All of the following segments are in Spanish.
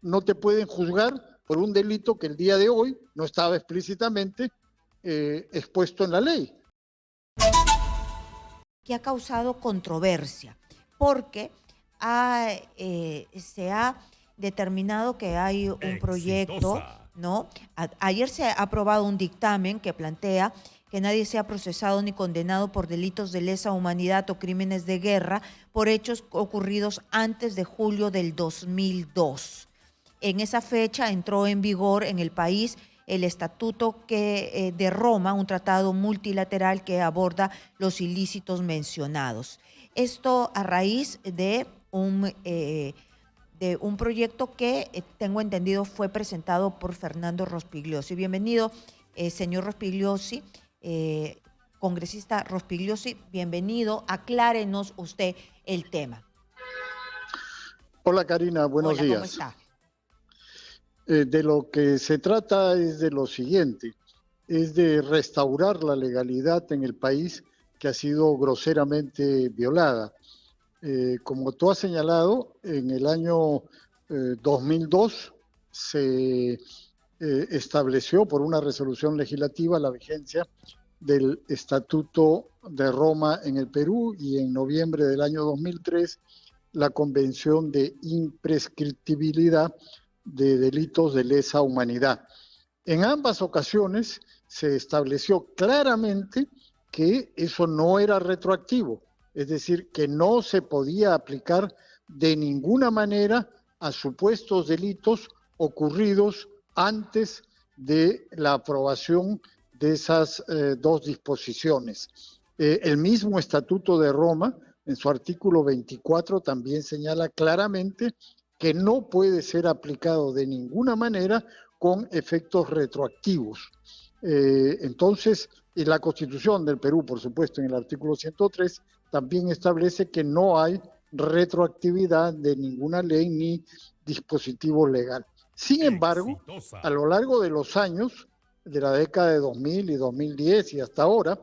no te pueden juzgar por un delito que el día de hoy no estaba explícitamente expuesto en la ley. Que ha causado controversia, porque se ha determinado que hay un proyecto, ¿no? Ayer se ha aprobado un dictamen que plantea que nadie sea procesado ni condenado por delitos de lesa humanidad o crímenes de guerra por hechos ocurridos antes de julio del 2002. En esa fecha entró en vigor en el país el Estatuto de Roma, un tratado multilateral que aborda los ilícitos mencionados. Esto a raíz de un proyecto que, tengo entendido, fue presentado por Fernando Rospigliosi. Bienvenido, señor Rospigliosi, congresista Rospigliosi, bienvenido. Aclárenos usted el tema. Hola, Karina, buenos días. ¿Cómo está? De lo que se trata es de lo siguiente, es de restaurar la legalidad en el país que ha sido groseramente violada. Como tú has señalado, en el año 2002 se estableció por una resolución legislativa la vigencia del Estatuto de Roma en el Perú y en noviembre del año 2003 la Convención de Imprescriptibilidad de delitos de lesa humanidad. En ambas ocasiones se estableció claramente que eso no era retroactivo, es decir, que no se podía aplicar de ninguna manera a supuestos delitos ocurridos antes de la aprobación de esas dos disposiciones. El mismo Estatuto de Roma, en su artículo 24, también señala claramente que no puede ser aplicado de ninguna manera con efectos retroactivos. Entonces, y la Constitución del Perú, por supuesto, en el artículo 103, también establece que no hay retroactividad de ninguna ley ni dispositivo legal. Sin embargo, a lo largo de los años, de la década de 2000 y 2010 y hasta ahora,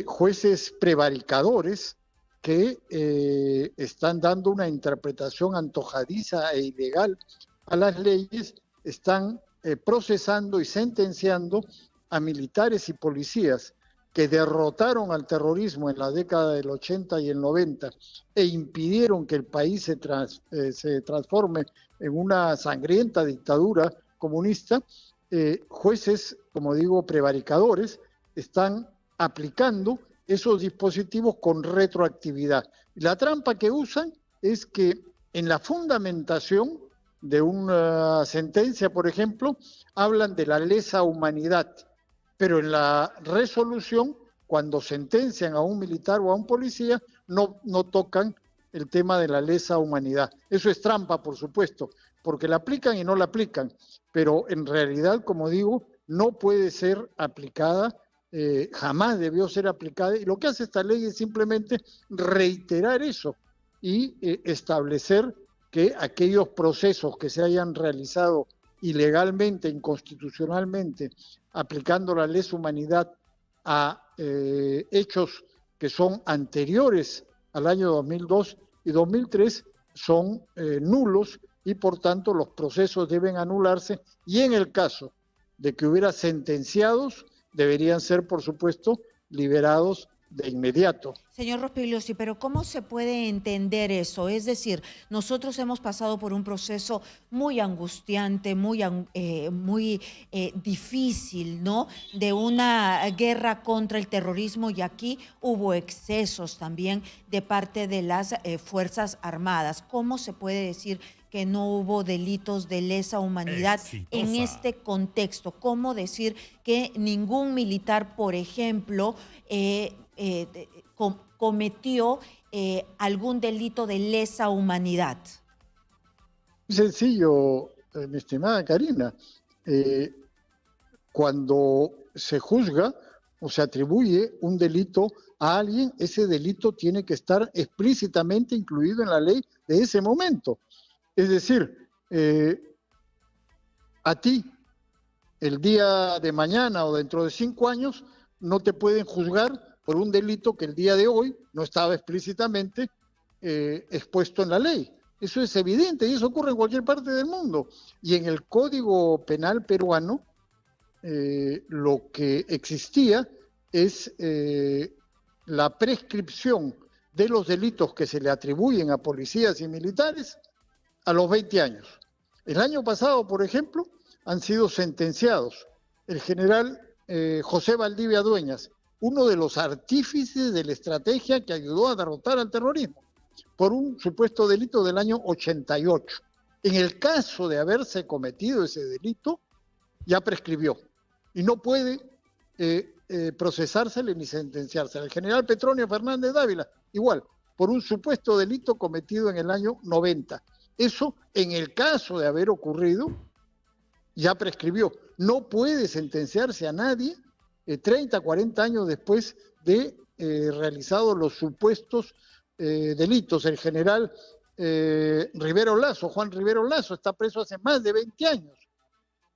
jueces prevaricadores que están dando una interpretación antojadiza e ilegal a las leyes, están procesando y sentenciando a militares y policías que derrotaron al terrorismo en la década del 80 y el 90 e impidieron que el país se transforme en una sangrienta dictadura comunista. Jueces, como digo, prevaricadores, están aplicando esos dispositivos con retroactividad. La trampa que usan es que en la fundamentación de una sentencia, por ejemplo, hablan de la lesa humanidad, pero en la resolución, cuando sentencian a un militar o a un policía, no tocan el tema de la lesa humanidad. Eso es trampa, por supuesto, porque la aplican y no la aplican, pero en realidad, como digo, no puede ser aplicada, jamás debió ser aplicada, y lo que hace esta ley es simplemente reiterar eso y establecer que aquellos procesos que se hayan realizado ilegalmente, inconstitucionalmente, aplicando la lesa humanidad a hechos que son anteriores al año 2002 y 2003, son nulos y por tanto los procesos deben anularse, y en el caso de que hubiera sentenciados, deberían ser, por supuesto, liberados de inmediato. Señor Rospigliosi, pero ¿cómo se puede entender eso? Es decir, nosotros hemos pasado por un proceso muy angustiante, muy difícil, ¿no? De una guerra contra el terrorismo, y aquí hubo excesos también de parte de las Fuerzas Armadas. ¿Cómo se puede decir que no hubo delitos de lesa humanidad en este contexto? ¿Cómo decir que ningún militar, por ejemplo, cometió algún delito de lesa humanidad? Sencillo, mi estimada Karina. Cuando se juzga o se atribuye un delito a alguien, ese delito tiene que estar explícitamente incluido en la ley de ese momento. Es decir, a ti, el día de mañana o dentro de 5 años, no te pueden juzgar por un delito que el día de hoy no estaba explícitamente expuesto en la ley. Eso es evidente y eso ocurre en cualquier parte del mundo. Y en el Código Penal peruano, lo que existía es la prescripción de los delitos que se le atribuyen a policías y militares a los 20 años. El año pasado, por ejemplo, han sido sentenciados el general José Valdivia Dueñas, uno de los artífices de la estrategia que ayudó a derrotar al terrorismo, por un supuesto delito del año 88. En el caso de haberse cometido ese delito, ya prescribió y no puede procesársele ni sentenciársele. El general Petronio Fernández Dávila, igual, por un supuesto delito cometido en el año 90. Eso, en el caso de haber ocurrido, ya prescribió. No puede sentenciarse a nadie 30, 40 años después de realizados los supuestos delitos. El general Rivero Lazo, Juan Rivero Lazo, está preso hace más de 20 años.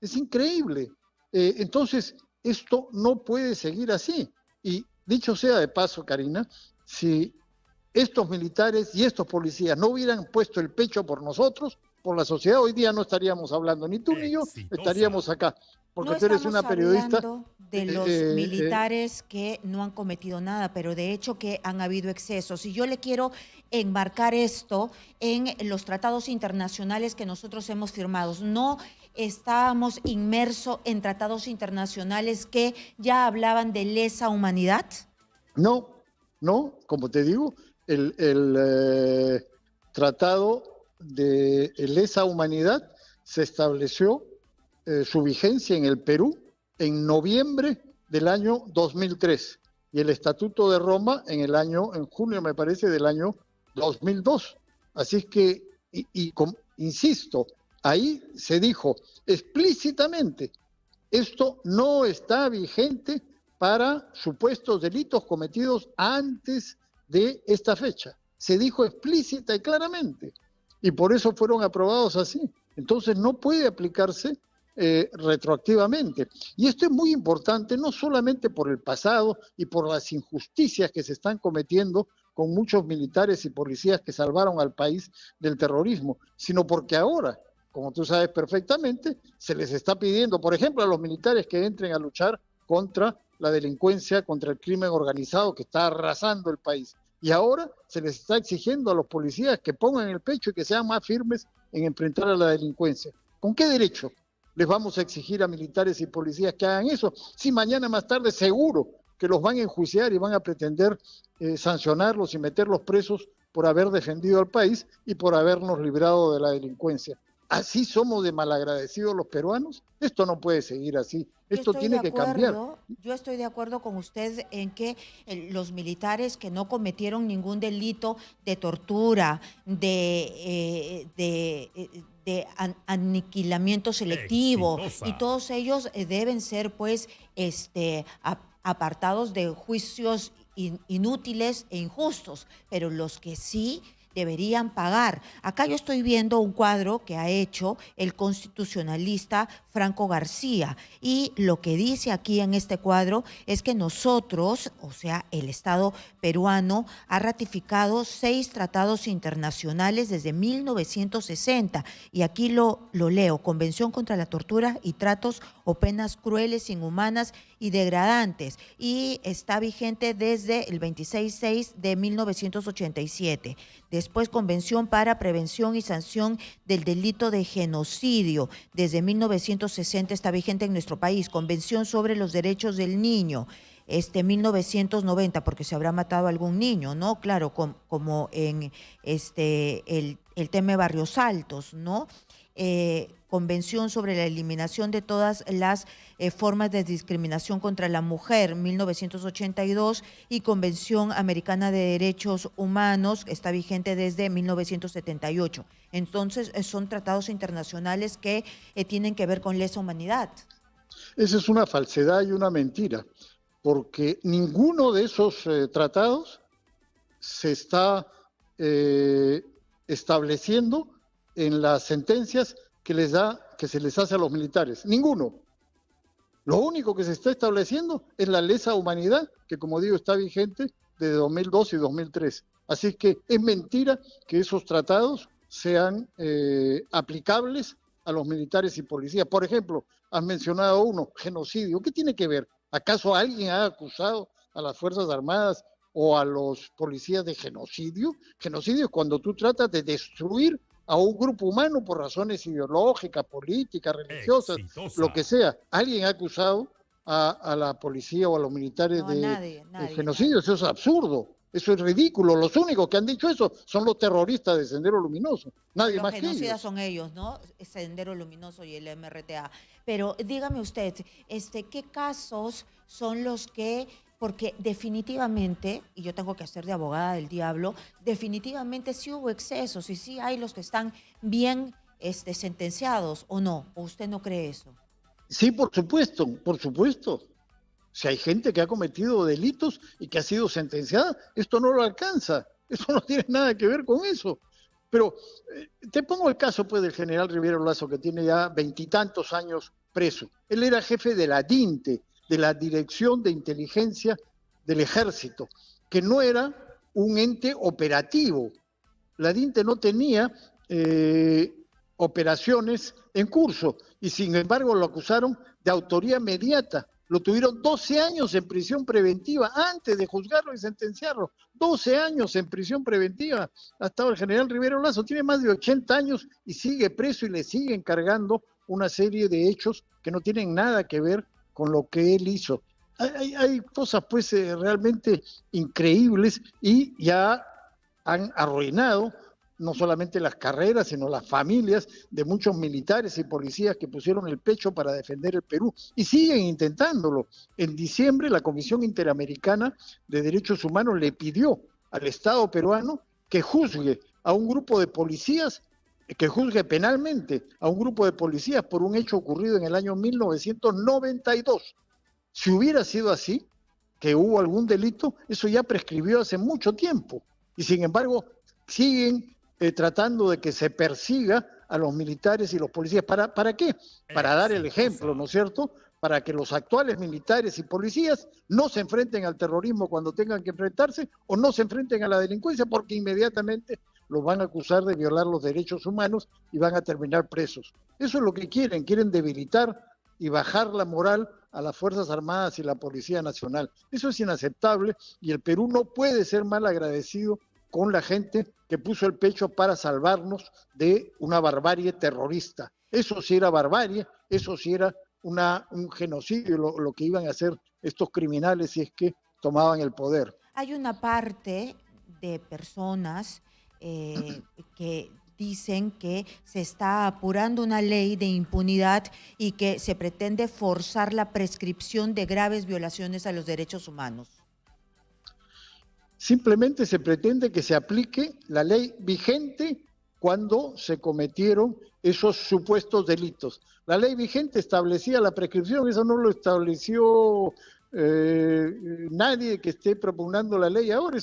Es increíble. Entonces, esto no puede seguir así. Y dicho sea de paso, Karina, si estos militares y estos policías no hubieran puesto el pecho por nosotros, por la sociedad, hoy día no estaríamos hablando ni tú ni yo, estaríamos acá. Porque No tú eres una periodista. De los militares que no han cometido nada, pero de hecho que han habido excesos. Y yo le quiero enmarcar esto en los tratados internacionales que nosotros hemos firmado. No estábamos inmersos en tratados internacionales que ya hablaban de lesa humanidad. No, como te digo, el tratado de lesa humanidad se estableció su vigencia en el Perú en noviembre del año 2003 y el Estatuto de Roma en junio, me parece, del año 2002. Así es que, insisto, ahí se dijo explícitamente, esto no está vigente para supuestos delitos cometidos antes de esta fecha. Se dijo explícita y claramente, y por eso fueron aprobados así. Entonces no puede aplicarse retroactivamente. Y esto es muy importante, no solamente por el pasado y por las injusticias que se están cometiendo con muchos militares y policías que salvaron al país del terrorismo, sino porque ahora, como tú sabes perfectamente, se les está pidiendo, por ejemplo, a los militares que entren a luchar contra la delincuencia, contra el crimen organizado que está arrasando el país. Y ahora se les está exigiendo a los policías que pongan el pecho y que sean más firmes en enfrentar a la delincuencia. ¿Con qué derecho les vamos a exigir a militares y policías que hagan eso? Si mañana más tarde seguro que los van a enjuiciar y van a pretender sancionarlos y meterlos presos por haber defendido al país y por habernos librado de la delincuencia. ¿Así somos de malagradecidos los peruanos? Esto no puede seguir así. Esto tiene que cambiar. Yo estoy de acuerdo con usted en que los militares que no cometieron ningún delito de tortura, de aniquilamiento selectivo, y todos ellos deben ser pues apartados de juicios inútiles e injustos, pero los que sí deberían pagar. Acá yo estoy viendo un cuadro que ha hecho el constitucionalista Franco García, y lo que dice aquí en este cuadro es que nosotros, o sea, el Estado peruano, ha ratificado 6 tratados internacionales desde 1960, y aquí lo leo: Convención contra la tortura y tratos o penas crueles, inhumanas y degradantes, y está vigente desde el 26/6 de 1987. Después, Convención para Prevención y Sanción del Delito de Genocidio, desde 1960 está vigente en nuestro país. Convención sobre los Derechos del Niño, 1990, porque se habrá matado algún niño, ¿no? Claro, como en el tema de Barrios Altos, ¿no? Convención sobre la eliminación de todas las formas de discriminación contra la mujer, 1982, y Convención Americana de Derechos Humanos, está vigente desde 1978. Entonces, son tratados internacionales que tienen que ver con lesa humanidad. Esa es una falsedad y una mentira, porque ninguno de esos tratados se está estableciendo en las sentencias que se les hace a los militares. Ninguno. Lo único que se está estableciendo es la lesa humanidad, que como digo está vigente desde 2002 y 2003. Así que es mentira que esos tratados sean aplicables a los militares y policías. Por ejemplo, has mencionado uno, genocidio. ¿Qué tiene que ver? ¿Acaso alguien ha acusado a las Fuerzas Armadas o a los policías de genocidio? Genocidio es cuando tú tratas de destruir a un grupo humano por razones ideológicas, políticas, religiosas, lo que sea. ¿Alguien ha acusado a la policía o a los militares No, nadie, de nadie, genocidio? nadie. Eso es absurdo. Eso es ridículo. Los únicos que han dicho eso son los terroristas de Sendero Luminoso. No, Nadie los más que genocidas ellos. son ellos, ¿no? Sendero Luminoso y el MRTA. Pero dígame usted, ¿qué casos son los que, porque definitivamente, y yo tengo que hacer de abogada del diablo, definitivamente sí hubo excesos y sí hay los que están bien sentenciados o no? ¿O usted no cree eso? Sí, por supuesto, por supuesto. Si hay gente que ha cometido delitos y que ha sido sentenciada, esto no lo alcanza. Eso no tiene nada que ver con eso. Pero te pongo el caso pues del general Rivero Lazo, que tiene ya 20 y tantos años preso. Él era jefe de la DINTE, de la Dirección de Inteligencia del Ejército, que no era un ente operativo. La DINTE no tenía operaciones en curso y sin embargo lo acusaron de autoría mediata. Lo tuvieron 12 años en prisión preventiva antes de juzgarlo y sentenciarlo. 12 años en prisión preventiva ha estado el general Rivero Lazo. Tiene más de 80 años y sigue preso y le siguen cargando una serie de hechos que no tienen nada que ver con lo que él hizo. Hay cosas pues realmente increíbles y ya han arruinado no solamente las carreras, sino las familias de muchos militares y policías que pusieron el pecho para defender el Perú y siguen intentándolo. En diciembre, la Comisión Interamericana de Derechos Humanos le pidió al Estado peruano que juzgue a un grupo de policías, que juzgue penalmente a un grupo de policías por un hecho ocurrido en el año 1992. Si hubiera sido así, que hubo algún delito, eso ya prescribió hace mucho tiempo. Y sin embargo, siguen tratando de que se persiga a los militares y los policías. ¿Para qué? Para dar el ejemplo, ¿no es cierto? Para que los actuales militares y policías no se enfrenten al terrorismo cuando tengan que enfrentarse o no se enfrenten a la delincuencia porque inmediatamente los van a acusar de violar los derechos humanos y van a terminar presos. Eso es lo que quieren debilitar y bajar la moral a las Fuerzas Armadas y la Policía Nacional. Eso es inaceptable y el Perú no puede ser mal agradecido con la gente que puso el pecho para salvarnos de una barbarie terrorista. Eso sí era barbarie, eso sí era un genocidio, lo que iban a hacer estos criminales si es que tomaban el poder. Hay una parte de personas que dicen que se está apurando una ley de impunidad y que se pretende forzar la prescripción de graves violaciones a los derechos humanos. Simplemente se pretende que se aplique la ley vigente cuando se cometieron esos supuestos delitos. La ley vigente establecía la prescripción, eso no lo estableció nadie que esté propugnando la ley ahora.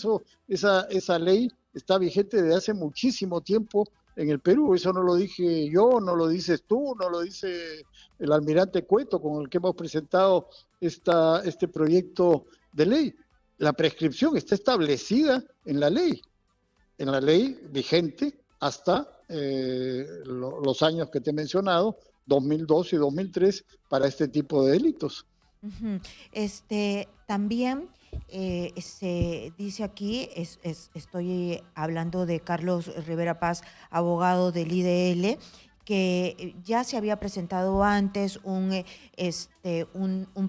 Esa ley está vigente desde hace muchísimo tiempo en el Perú. Eso no lo dije yo, no lo dices tú, no lo dice el almirante Cueto, con el que hemos presentado este proyecto de ley. La prescripción está establecida en la ley vigente hasta los años que te he mencionado, 2002 y 2003, para este tipo de delitos. Uh-huh. También se dice aquí, estoy hablando de Carlos Rivera Paz, abogado del IDL, que ya se había presentado antes un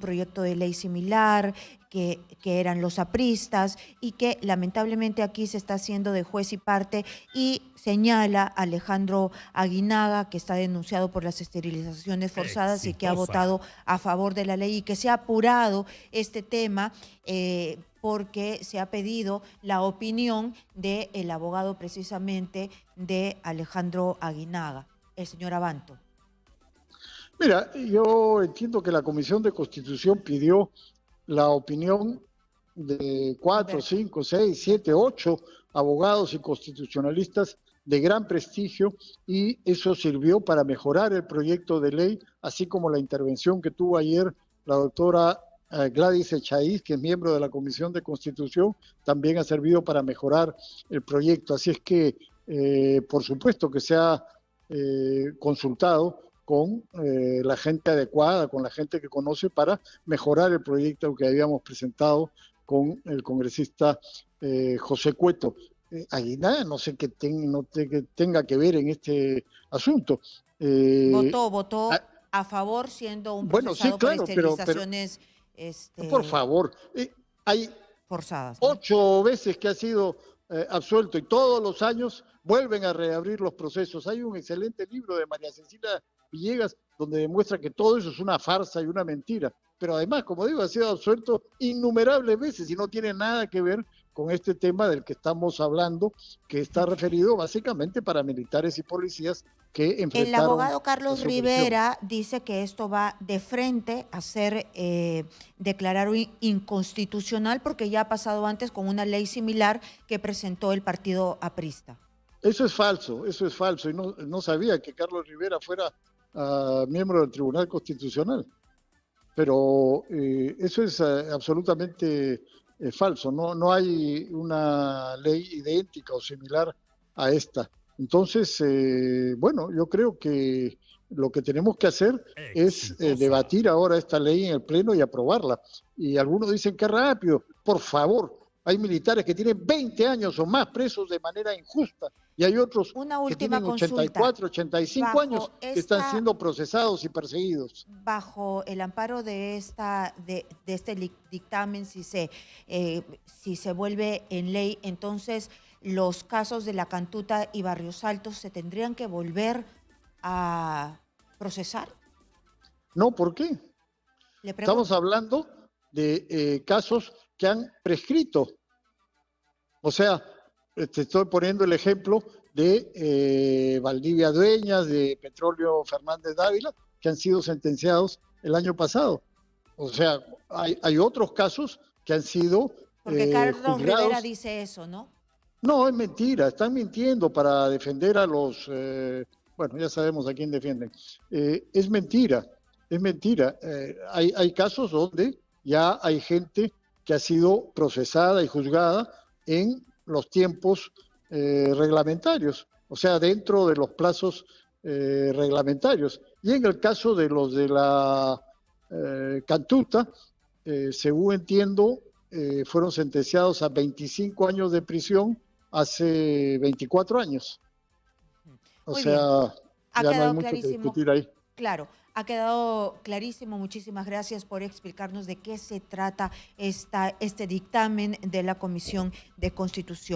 proyecto de ley similar, que eran los apristas, y que lamentablemente aquí se está haciendo de juez y parte, y señala a Alejandro Aguinaga, que está denunciado por las esterilizaciones forzadas y que ha votado a favor de la ley, y que se ha apurado este tema porque se ha pedido la opinión del abogado precisamente de Alejandro Aguinaga, el señor Abanto. Mira, yo entiendo que la Comisión de Constitución pidió la opinión de 4, 5, 6, 7, 8 abogados y constitucionalistas de gran prestigio, y eso sirvió para mejorar el proyecto de ley, así como la intervención que tuvo ayer la doctora Gladys Echaíz, que es miembro de la Comisión de Constitución, también ha servido para mejorar el proyecto. Así es que por supuesto que se ha consultado con la gente adecuada, con la gente que conoce para mejorar el proyecto que habíamos presentado con el congresista José Cueto. Aguilar, no sé qué tenga que ver en este asunto. Votó a favor, siendo un Bueno, sí, procesado por claro, pero esterilizaciones por favor, hay forzadas, ¿no? 8 veces que ha sido absuelto y todos los años vuelven a reabrir los procesos. Hay un excelente libro de María Cecilia Villegas donde demuestra que todo eso es una farsa y una mentira. Pero además, como digo, ha sido absuelto innumerables veces y no tiene nada que ver con este tema del que estamos hablando, que está referido básicamente para militares y policías que enfrentaron. El abogado Carlos Rivera dice que esto va de frente a ser declarado inconstitucional porque ya ha pasado antes con una ley similar que presentó el partido aprista. Eso es falso, y no sabía que Carlos Rivera fuera miembro del Tribunal Constitucional. Pero eso es absolutamente falso, no hay una ley idéntica o similar a esta. Entonces, bueno, yo creo que lo que tenemos que hacer es debatir ahora esta ley en el Pleno y aprobarla. Y algunos dicen que rápido, por favor. Hay militares que tienen 20 años o más presos de manera injusta y hay otros que tienen 84, 85 años que están siendo procesados y perseguidos. Bajo el amparo de este dictamen, si se vuelve en ley, entonces los casos de La Cantuta y Barrios Altos se tendrían que volver a procesar. No, ¿por qué? Estamos hablando de casos que han prescrito. O sea, te estoy poniendo el ejemplo de Valdivia Dueñas, de Petróleo Fernández Dávila, que han sido sentenciados el año pasado. O sea, hay otros casos que han sido porque Carlos juzgados. Rivera dice eso, ¿no? No, es mentira, están mintiendo para defender a los... bueno, ya sabemos a quién defienden. Es mentira. Hay casos donde ya hay gente que ha sido procesada y juzgada en los tiempos reglamentarios, o sea, dentro de los plazos reglamentarios. Y en el caso de los de la Cantuta, según entiendo, fueron sentenciados a 25 años de prisión hace 24 años. O sea, ya no hay mucho que discutir ahí. Claro, ha quedado clarísimo. Muchísimas gracias por explicarnos de qué se trata este dictamen de la Comisión de Constitución.